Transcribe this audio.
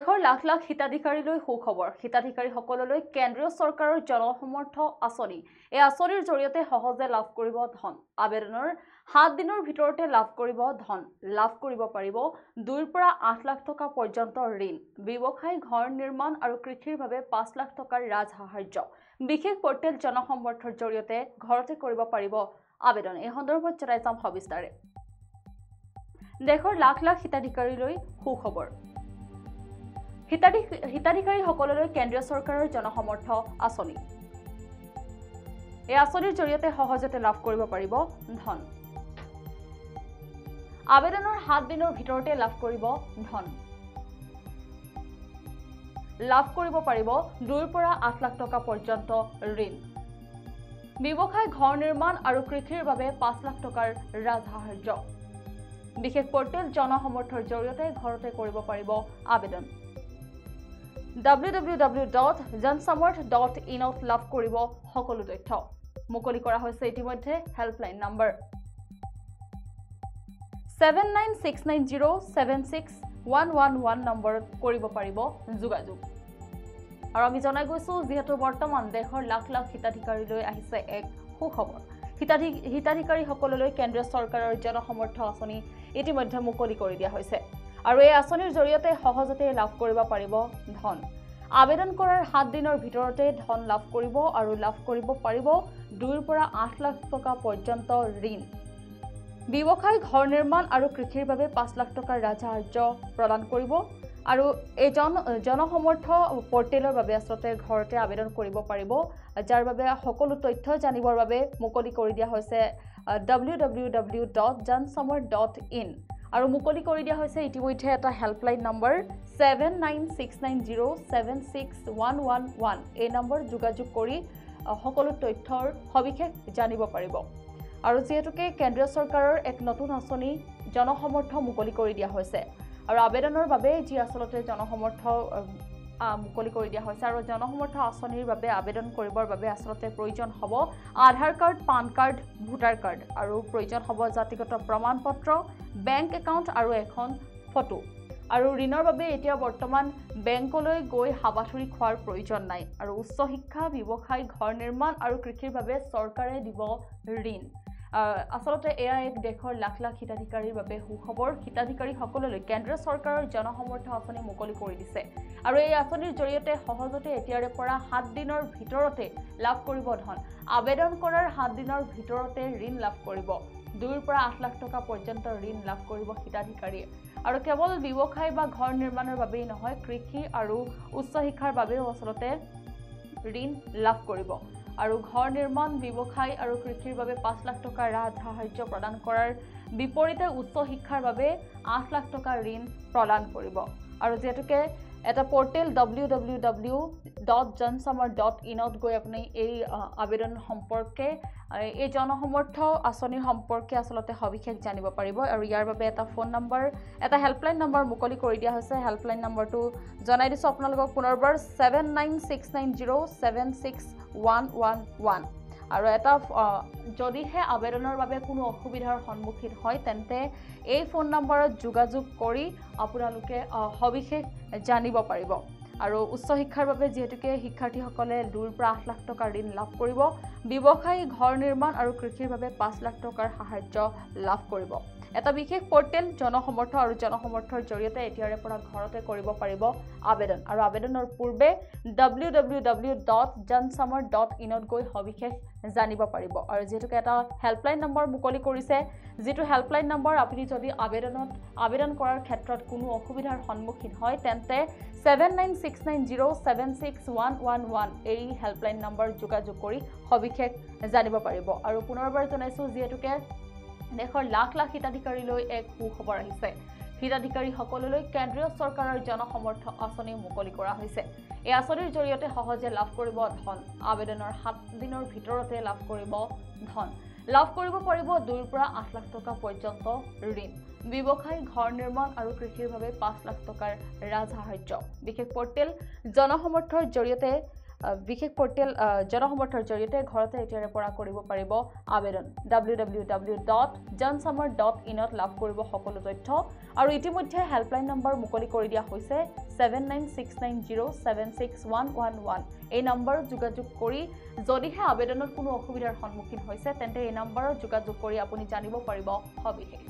লাখ লাখ হিতাধিকাৰীলৈ সুখবৰ হিতাধিকাৰীসকললৈ কেন্দ্ৰীয় চৰকাৰৰ জনসমৰ্থ আঁচনি এই আঁচনিৰ জৰিয়তে সহজে লাভ কৰিব ধন আবেদনৰ 7 দিনৰ ভিতৰতে লাভ কৰিব ধন লাভ কৰিব পাৰিব 2 পৰা 8 লাখ টকা পৰ্যন্ত ঋণ ব্যৱসায় ঘৰ নিৰ্মাণ আৰু কৃষিৰ বাবে 5 লাখ টকাৰ ৰাজ সাহায্য বিশেষ পৰ্টেল জনসমৰ্থৰ জৰিয়তে ঘৰতে কৰিব পাৰিব আবেদন এই সন্দৰ্ভত জনাই যাম সবিস্তাৰে দেশৰ লাখ লাখ হিতাধিকাৰীলৈ সুখবৰ হিতাধিকাৰীসকললৈ কেন্দ্ৰীয় চৰকাৰৰ জনসমৰ্থ আঁচনি এই আঁচনিৰ জৰিয়তে সহজতে লাভ কৰিব পাৰিব ধন আবেদনৰ 7 দিনৰ ভিতৰতে লাভ কৰিব ধন লাভ কৰিব পাৰিব 2 পৰা 8 লাখ টকা পৰ্যন্ত ঋণ ব্যৱসায় ঘৰ নিৰ্মাণ আৰু কৃষিৰ বাবে 5 লাখ টকাৰ ৰাজ সাহায্য বিশেষ পৰ্টেল জনসমৰ্থৰ জৰিয়তে ঘৰতে কৰিব পাৰিব আবেদন www.jansamarth.in ত লাভ কৰিব সকলো তথ্য মুকলি কৰা হৈছে ইতিমধ্যে হেল্পলাইন নম্বৰ 7969076111 নম্বৰত কৰিব পাৰিব যোগাযোগ আৰু আমি জনাই গৈছো যেহেতু বৰ্তমান দেশৰ লাখ লাখ হিতাধিকাৰীলৈ আহিছে এক সুখবৰ হিতাধিকাৰীসকললৈ কেন্দ্ৰীয় চৰকাৰৰ জনসমৰ্থ আঁচনি ইতিমধ্যে মুকলি কৰি দিয়া হৈছে আৰু এই আঁচনিৰ জৰিয়তে সহজতে লাভ কৰিব পাৰিব ধন আবেদন কৰাৰ 7 দিনৰ ভিতৰতে ধন লাভ কৰিব আৰু লাভ কৰিব পাৰিব 2 পৰা 8 লাখ টকা পৰ্যন্ত ঋণ ব্যৱসায় ঘৰ নিৰ্মাণ আৰু কৃষিৰ বাবে 5 লাখ টকাৰ ৰাজ সাহায্য প্ৰদান কৰিব আৰু এই জনসমৰ্থ পৰ্টেলৰ বাবে আসলতে ঘৰতে আবেদন কৰিব পাৰিব যাৰ বাবে সকলো তথ্য জানিবৰ বাবে মুকলি কৰি দিয়া হৈছে www.jansamarth.in আৰু মুকলি কৰি দিয়া হৈছে ইতিমধ্যে এটা হেল্পলাইন নম্বৰ 7969076111 এই নম্বৰ যোগাযোগ কৰি সকলো তথ্যৰ সবিশেষ জানিব পাৰিব আৰু যেহেতুকে কেন্দ্ৰীয় চৰকাৰৰ এক নতুন আঁচনি জনসমৰ্থ মুকলি কৰি দিয়া হৈছে আৰু আবেদনৰ বাবে যি আসলতে জনসমৰ্থ মুকলি কৰি দিয়া হৈছে আৰু জনসমৰ্থ আঁচনিৰ বাবে আবেদন কৰিবৰ বাবে আসলতে প্ৰয়োজন হ'ব Aadhaar card PAN card voter card আৰু প্ৰয়োজন হ'ব জাতিগত প্ৰমাণপত্ৰ বেংক একাউণ্ট আৰু এখন ফটো আৰু ঋণৰ বাবে এতিয়া বৰ্তমান বেংকলৈ গৈ হাবাথুৰি খোৱাৰ প্ৰয়োজন নাই আৰু উচ্চ শিক্ষা ব্যৱসায় ঘৰ নিৰ্মাণ আৰু কৃষিৰ বাবে চৰকাৰে দিব ঋণ আসলতে এয়া এক দেশৰ লাখ লাখ হিতাধিকাৰীৰ বাবে সুখবৰ হিতাধিকাৰীসকললৈ কেন্দ্ৰীয় চৰকাৰৰ জনসমৰ্থ আঁচনি মুকলি কৰি দিছে আৰু এই আঁচনিৰ জৰিয়তে সহজতে এতিয়াৰে পৰা 7 দিনৰ ভিতৰতে লাভ কৰিব ধন আবেদন কৰাৰ 7 দিনৰ ভিতৰতে ঋণ লাভ কৰিব 2 পৰা 8 লাখ টকা পৰ্যন্ত ঋণ লাভ কৰিব হিতাধিকাৰীয়ে আৰু কেৱল ব্যৱসায় বা ঘৰ নিৰ্মাণৰ বাবেই নহয় কৃষি আৰু উচ্চ শিক্ষাৰ বাবেও আসলতে ঋণ লাভ কৰিব আৰু ঘৰ নিৰ্মাণ ব্যৱসায় আৰু কৃষিৰ বাবে 5 লাখ টকা ৰাজ সাহায্য প্ৰদান কৰাৰ বিপৰীতে উচ্চ শিক্ষাৰ বাবে 8 লাখ টকা ঋণ প্ৰদান কৰিব আৰু যেহেতুকে এটা পৰ্টেল www.jansamarth.in ত গৈ আপুনি এই আবেদন সম্পৰ্কে এই জনসমৰ্থ আঁচনিৰ সম্পৰ্কে আসলতে সবিশেষ জানিব পাৰিব আৰু ইয়াৰ বাবে এটা ফোন নম্বৰ এটা হেল্পলাইন নম্বৰ মুকলি কৰি দিয়া হৈছে হেল্পলাইন নম্বৰটো জনাই দিছো আপোনালোকক পুনৰবাৰ 7969076111 আৰু এটা যদিহে আবেদনৰ বাবে কোনো অসুবিধাৰ সন্মুখীন হয় তেন্তে এই ফোন নম্বৰত যোগাযোগ কৰি আপোনালোকে সবিশেষ জানিব পাৰিব আৰু উচ্চ শিক্ষাৰ বাবে যেহেতুকে শিক্ষাৰ্থীসকলে 2 পৰা 8 লাখ টকা ঋণ লাভ কৰিব ব্যৱসায় ঘৰ নিৰ্মাণ আৰু কৃষিৰ বাবে 5 লাখ টকাৰ সাহায্য লাভ কৰিব এটা বিশেষ পৰ্টেল জনসমৰ্থ আৰু জনসমৰ্থৰ জৰিয়তে এতিয়াৰে পৰা ঘৰতে কৰিব পাৰিব আবেদন আৰু আবেদনৰ পূৰ্বে www.jansamarth.in ত গৈ সবিশেষ জানিব পাৰিব আৰু যেহেতুকে এটা হেল্পলাইন নম্বৰ মুকলি কৰিছে যেটো হেল্পলাইন নম্বৰ আপুনি যদি আবেদন কৰাৰ ক্ষেত্ৰত কোনো অসুবিধাৰ সন্মুখীন হয় তেন্তে 7969076111 এই হেল্পলাইন নম্বৰ যোগাযোগ কৰি সবিশেষ জানিব পাৰিব আৰু পুনৰবাৰ জনাইছো যেহেতুকে দেশৰ লাখ লাখ হিতাধিকাৰীলৈ এক সুখবৰ আহিছে হিতাধিকাৰীসকললৈ কেন্দ্ৰীয় চৰকাৰৰ জনসমৰ্থ আঁচনি মুকলি কৰা হৈছে এই আঁচনিৰ জৰিয়তে সহজে লাভ কৰিব ধন আবেদনৰ 7 দিনৰ ভিতৰতে লাভ কৰিব ধন লাভ কৰিব পাৰিব 2 পৰা 8 লাখ টকা পৰ্যন্ত ঋণ ব্যৱসায় ঘৰ নিৰ্মাণ আৰু কৃষিৰ বাবে 5 লাখ টকাৰ ৰাজ সাহায্য বিশেষ পৰ্টেল জনসমৰ্থৰ জৰিয়তে বিশেষ পৰ্টেল জনসমৰ্থৰ জৰিয়তে ঘৰতে এতিয়াৰে পৰা কৰিব পাৰিব আবেদন www.jansamar.in ত লাভ কৰিব সকলো তথ্য আৰু ইতিমধ্যে হেল্পলাইন নম্বৰ মুকলি কৰি দিয়া হৈছে 7969076111 এই নম্বৰত যোগাযোগ কৰি যদিহে আবেদনত কোনো অসুবিধাৰ সন্মুখীন হৈছে তেন্তে এই নম্বৰত যোগাযোগ কৰি আপুনি জানিব পাৰিব সবিশেষ